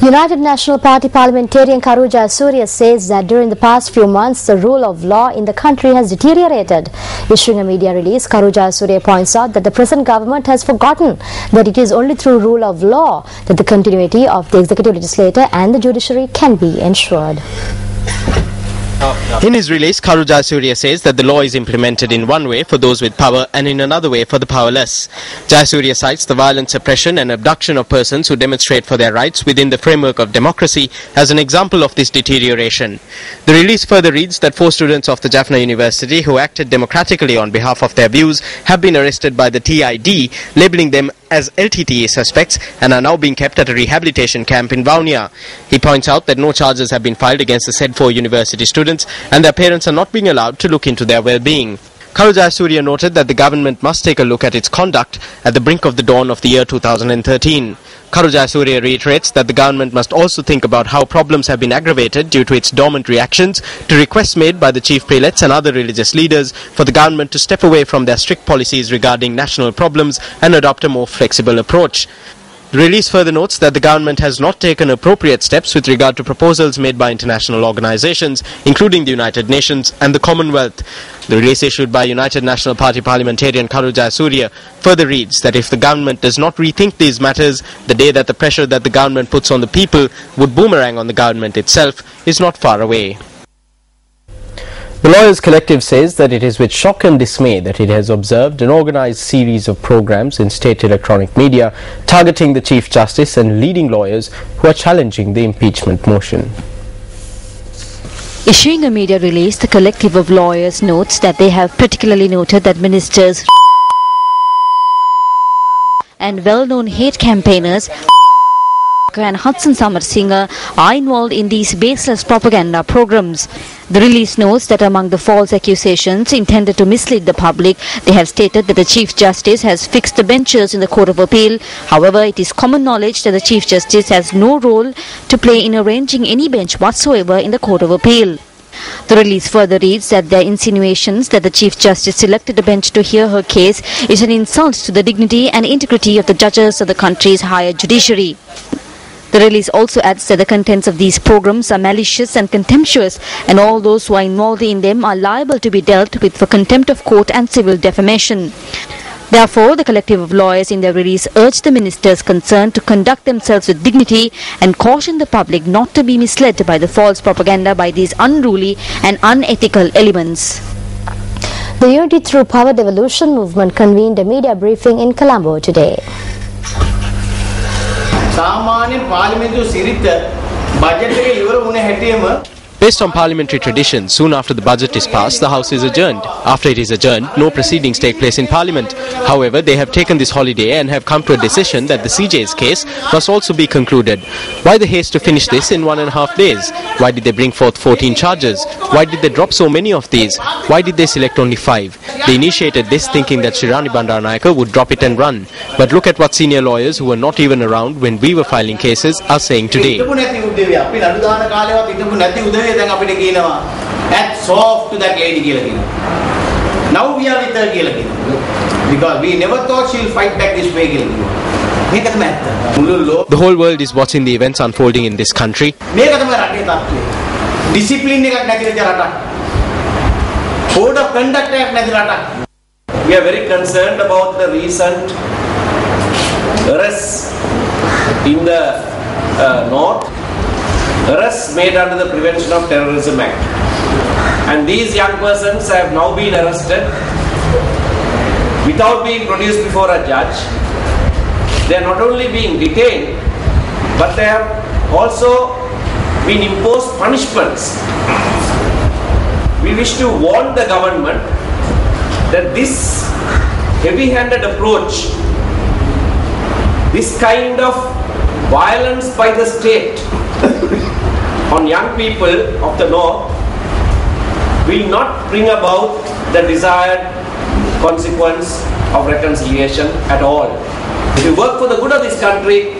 United National Party parliamentarian Karu Jayasuriya says that during the past few months, the rule of law in the country has deteriorated. Issuing a media release, Karu Jayasuriya points out that the present government has forgotten that it is only through rule of law that the continuity of the executive, legislature and the judiciary can be ensured. In his release, Karu Jayasuriya says that the law is implemented in one way for those with power and in another way for the powerless. Jayasuriya cites the violent suppression and abduction of persons who demonstrate for their rights within the framework of democracy as an example of this deterioration. The release further reads that 4 students of the Jaffna University who acted democratically on behalf of their views have been arrested by the TID, labelling them as LTTE suspects and are now being kept at a rehabilitation camp in Vaunia. He points out that no charges have been filed against the said 4 university students and their parents are not being allowed to look into their well-being. Karu Jayasuriya noted that the government must take a look at its conduct at the brink of the dawn of the year 2013. Karu Jayasuriya reiterates that the government must also think about how problems have been aggravated due to its dormant reactions to requests made by the chief prelates and other religious leaders for the government to step away from their strict policies regarding national problems and adopt a more flexible approach. The release further notes that the government has not taken appropriate steps with regard to proposals made by international organizations, including the United Nations and the Commonwealth. The release issued by United National Party parliamentarian Karu Jayasuriya further reads that if the government does not rethink these matters, the day that the pressure that the government puts on the people would boomerang on the government itself is not far away. The Lawyers Collective says that it is with shock and dismay that it has observed an organized series of programs in state electronic media targeting the Chief Justice and leading lawyers who are challenging the impeachment motion. Issuing a media release, the collective of lawyers notes that they have particularly noted that ministers and well-known hate campaigners and Hudson Samarsinger are involved in these baseless propaganda programs. The release notes that among the false accusations intended to mislead the public, they have stated that the Chief Justice has fixed the benches in the Court of Appeal. However, it is common knowledge that the Chief Justice has no role to play in arranging any bench whatsoever in the Court of Appeal. The release further reads that their insinuations that the Chief Justice selected a bench to hear her case is an insult to the dignity and integrity of the judges of the country's higher judiciary. The release also adds that the contents of these programs are malicious and contemptuous, and all those who are involved in them are liable to be dealt with for contempt of court and civil defamation. Therefore, the collective of lawyers in their release urge the ministers concerned to conduct themselves with dignity and caution the public not to be misled by the false propaganda by these unruly and unethical elements. The Unity Through Power Devolution movement convened a media briefing in Colombo today. Based on parliamentary tradition, soon after the budget is passed, the House is adjourned. After it is adjourned, no proceedings take place in Parliament. However, they have taken this holiday and have come to a decision that the CJ's case must also be concluded. Why the haste to finish this in 1.5 days? Why did they bring forth 14 charges? Why did they drop so many of these? Why did they select only 5? They initiated this thinking that Shirani Bandaranayake would drop it and run. But look at what senior lawyers who were not even around when we were filing cases are saying today. Soft to that lady. Now we are with her because we never thought she will fight back this way. The whole world is watching the events unfolding in this country. Discipline code of conduct. We are very concerned about the recent arrests in the north. Arrests made under the Prevention of Terrorism Act. And these young persons have now been arrested without being produced before a judge. They are not only being detained, but they have also been imposed punishments. We wish to warn the government that this heavy-handed approach, this kind of violence by the state on young people of the north will not bring about the desired consequence of reconciliation at all. If you work for the good of this country,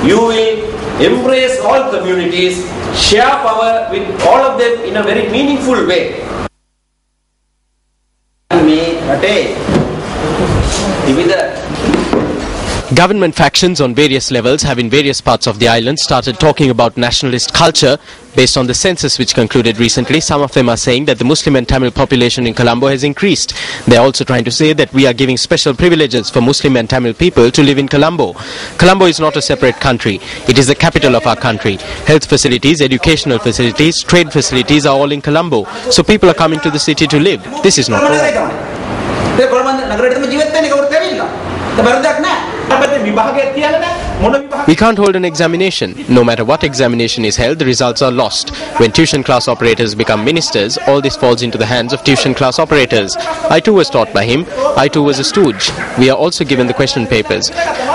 you will embrace all communities, share power with all of them in a very meaningful way. Government factions on various levels have in various parts of the island started talking about nationalist culture based on the census which concluded recently. Some of them are saying that the Muslim and Tamil population in Colombo has increased. They are also trying to say that we are giving special privileges for Muslim and Tamil people to live in Colombo. Colombo is not a separate country. It is the capital of our country. Health facilities, educational facilities, trade facilities are all in Colombo. So people are coming to the city to live. This is not wrong. We can't hold an examination. No matter what examination is held, the results are lost. When tuition class operators become ministers, all this falls into the hands of tuition class operators. I too was taught by him. I too was a stooge. We are also given the question papers.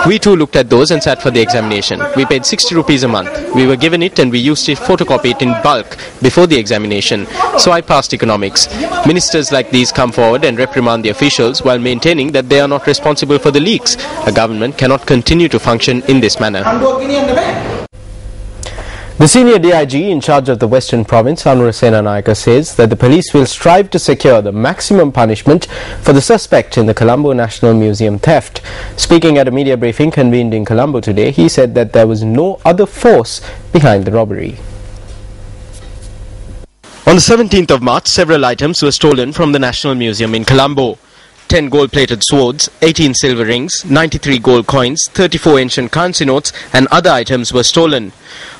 We too looked at those and sat for the examination. We paid 60 rupees a month. We were given it and we used to photocopy it in bulk before the examination. So I passed economics. Ministers like these come forward and reprimand the officials while maintaining that they are not responsible for the leaks. A government cannot continue to function in this manner. The senior DIG in charge of the Western Province, Anura Senanayake, says that the police will strive to secure the maximum punishment for the suspect in the Colombo National Museum theft. Speaking at a media briefing convened in Colombo today, he said that there was no other force behind the robbery. On the 17th of March, several items were stolen from the National Museum in Colombo. 10 gold-plated swords, 18 silver rings, 93 gold coins, 34 ancient currency notes and other items were stolen.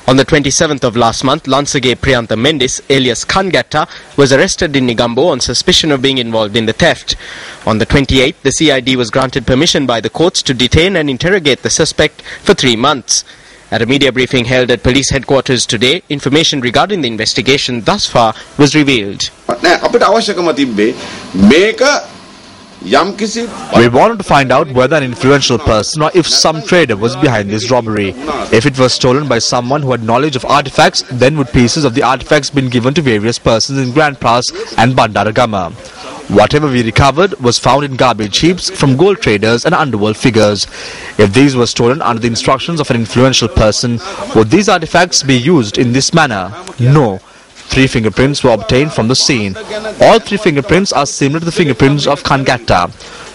On the 27th of last month, Lansage Priyantha Mendis, alias Kangatta, was arrested in Negombo on suspicion of being involved in the theft. On the 28th, the CID was granted permission by the courts to detain and interrogate the suspect for 3 months. At a media briefing held at police headquarters today, information regarding the investigation thus far was revealed. We wanted to find out whether an influential person or if some trader was behind this robbery. If it was stolen by someone who had knowledge of artifacts, then would pieces of the artifacts been given to various persons in Grand Pass and Bandaragama. Whatever we recovered was found in garbage heaps from gold traders and underworld figures. If these were stolen under the instructions of an influential person, would these artifacts be used in this manner? No. 3 fingerprints were obtained from the scene. All 3 fingerprints are similar to the fingerprints of Kangatta.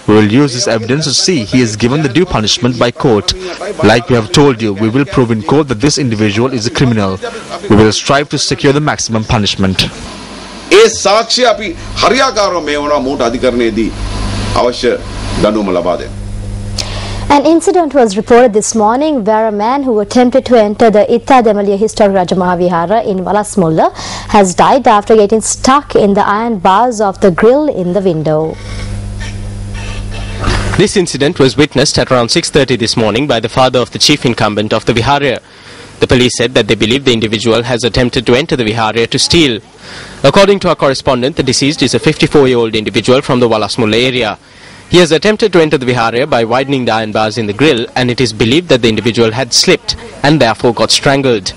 We will use this evidence to see he is given the due punishment by court. Like we have told you, we will prove in court that this individual is a criminal. We will strive to secure the maximum punishment. An incident was reported this morning where a man who attempted to enter the Itta Demaliya Historic Rajamaha Vihara in Walasmulla has died after getting stuck in the iron bars of the grill in the window. This incident was witnessed at around 6:30 this morning by the father of the chief incumbent of the Viharya. The police said that they believe the individual has attempted to enter the Viharya to steal. According to our correspondent, the deceased is a 54-year-old individual from the Walasmulla area. He has attempted to enter the Viharya by widening the iron bars in the grill, and it is believed that the individual had slipped and therefore got strangled.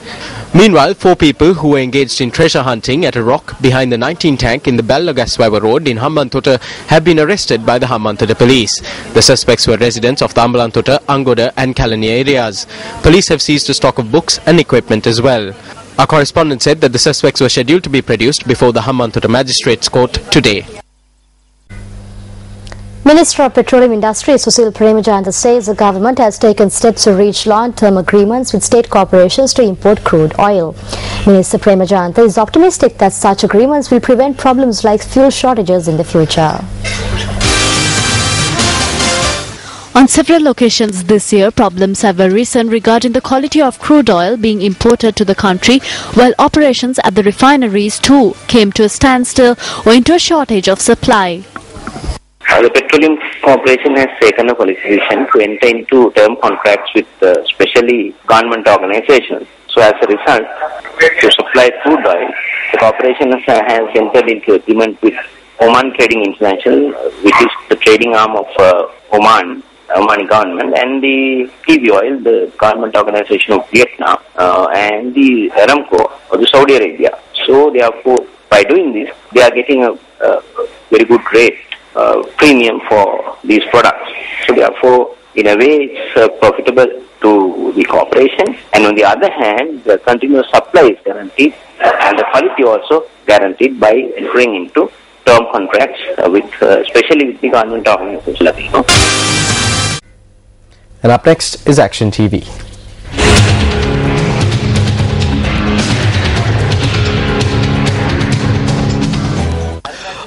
Meanwhile, 4 people who were engaged in treasure hunting at a rock behind the 19 tank in the Bellagaswaiva road in Hambantota have been arrested by the Hambantota police. The suspects were residents of the Hambantota, Angoda and Kalani areas. Police have seized a stock of books and equipment as well. Our correspondent said that the suspects were scheduled to be produced before the Hambantota Magistrates Court today. Minister of Petroleum Industry Susil Premajayantha says the government has taken steps to reach long-term agreements with state corporations to import crude oil. Minister Premajayantha is optimistic that such agreements will prevent problems like fuel shortages in the future. On several occasions this year, problems have arisen regarding the quality of crude oil being imported to the country, while operations at the refineries too came to a standstill owing to a shortage of supply. The Petroleum Corporation has taken a policy decision to enter into term contracts with especially government organizations. So as a result, to supply crude oil, the corporation has entered into agreement with Oman Trading International, which is the trading arm of Omani government, and the PB Oil, the government organization of Vietnam, and the Aramco of the Saudi Arabia. So therefore, by doing this, they are getting a very good rate. Premium for these products. So therefore, in a way, it's profitable to the corporation, and on the other hand, the continuous supply is guaranteed, and the quality also guaranteed by entering into term contracts with, especially with the government organizations. And up next is Action TV.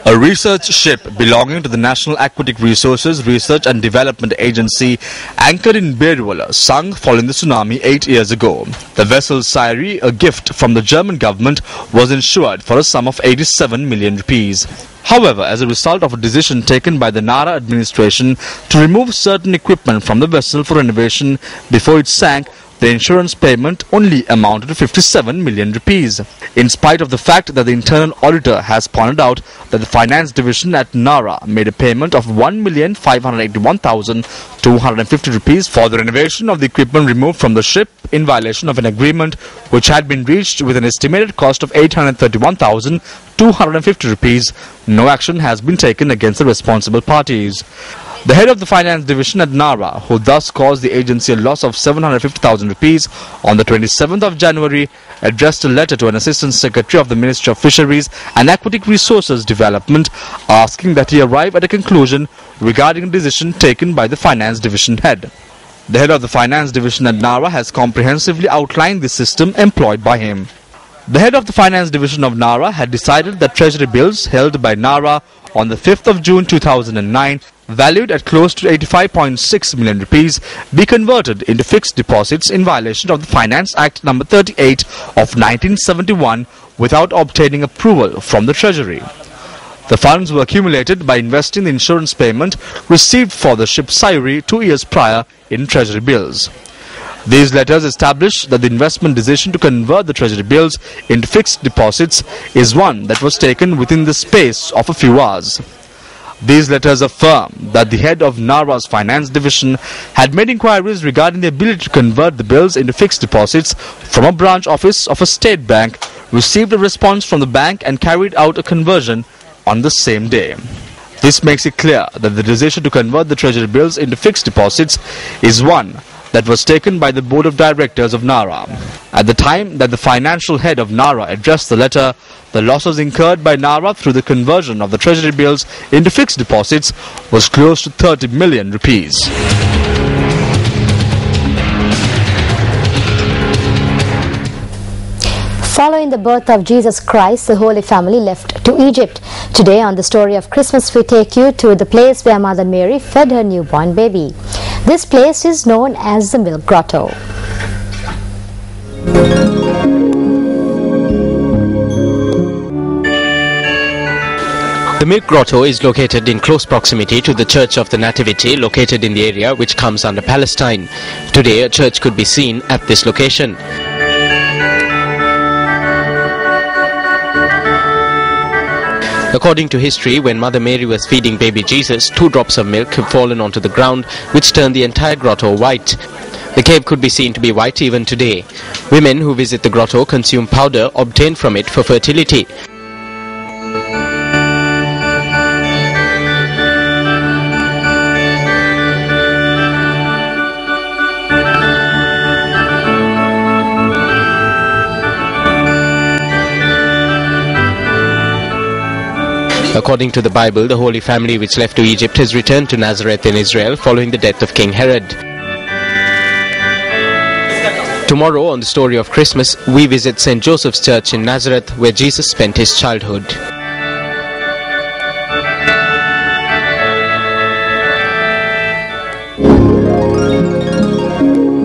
A research ship belonging to the National Aquatic Resources Research and Development Agency anchored in Beruwala sunk following the tsunami 8 years ago. The vessel Syri, a gift from the German government, was insured for a sum of 87 million rupees. However, as a result of a decision taken by the Nara administration to remove certain equipment from the vessel for renovation before it sank, the insurance payment only amounted to 57 million rupees. In spite of the fact that the internal auditor has pointed out that the finance division at Nara made a payment of 1,581,250 rupees for the renovation of the equipment removed from the ship in violation of an agreement which had been reached with an estimated cost of 831,250 rupees, no action has been taken against the responsible parties. The head of the finance division at Nara, who thus caused the agency a loss of 750,000 rupees, on the 27th of January, addressed a letter to an assistant secretary of the Ministry of Fisheries and Aquatic Resources Development, asking that he arrive at a conclusion regarding a decision taken by the finance division head. The head of the finance division at Nara has comprehensively outlined the system employed by him. The head of the finance division of Nara had decided that treasury bills held by Nara on the 5th of June 2009, valued at close to 85.6 million rupees, be converted into fixed deposits in violation of the Finance Act No. 38 of 1971 without obtaining approval from the Treasury. The funds were accumulated by investing the insurance payment received for the ship Syri 2 years prior in treasury bills. These letters establish that the investment decision to convert the treasury bills into fixed deposits is one that was taken within the space of a few hours. These letters affirm that the head of Nara's finance division had made inquiries regarding the ability to convert the bills into fixed deposits from a branch office of a state bank, received a response from the bank and carried out a conversion on the same day. This makes it clear that the decision to convert the treasury bills into fixed deposits is one that was taken by the board of directors of Nara. At the time that the financial head of Nara addressed the letter, the losses incurred by Nara through the conversion of the treasury bills into fixed deposits was close to 30 million rupees. Following the birth of Jesus Christ, the Holy Family left to Egypt. Today on the Story of Christmas, we take you to the place where Mother Mary fed her newborn baby. This place is known as the Milk Grotto. The Milk Grotto is located in close proximity to the Church of the Nativity, located in the area which comes under Palestine. Today, a church could be seen at this location. According to history, when Mother Mary was feeding baby Jesus, 2 drops of milk had fallen onto the ground, which turned the entire grotto white. The cave could be seen to be white even today. Women who visit the grotto consume powder obtained from it for fertility. According to the Bible, the Holy Family which left to Egypt has returned to Nazareth in Israel following the death of King Herod. Tomorrow, on the Story of Christmas, we visit St. Joseph's Church in Nazareth, where Jesus spent his childhood.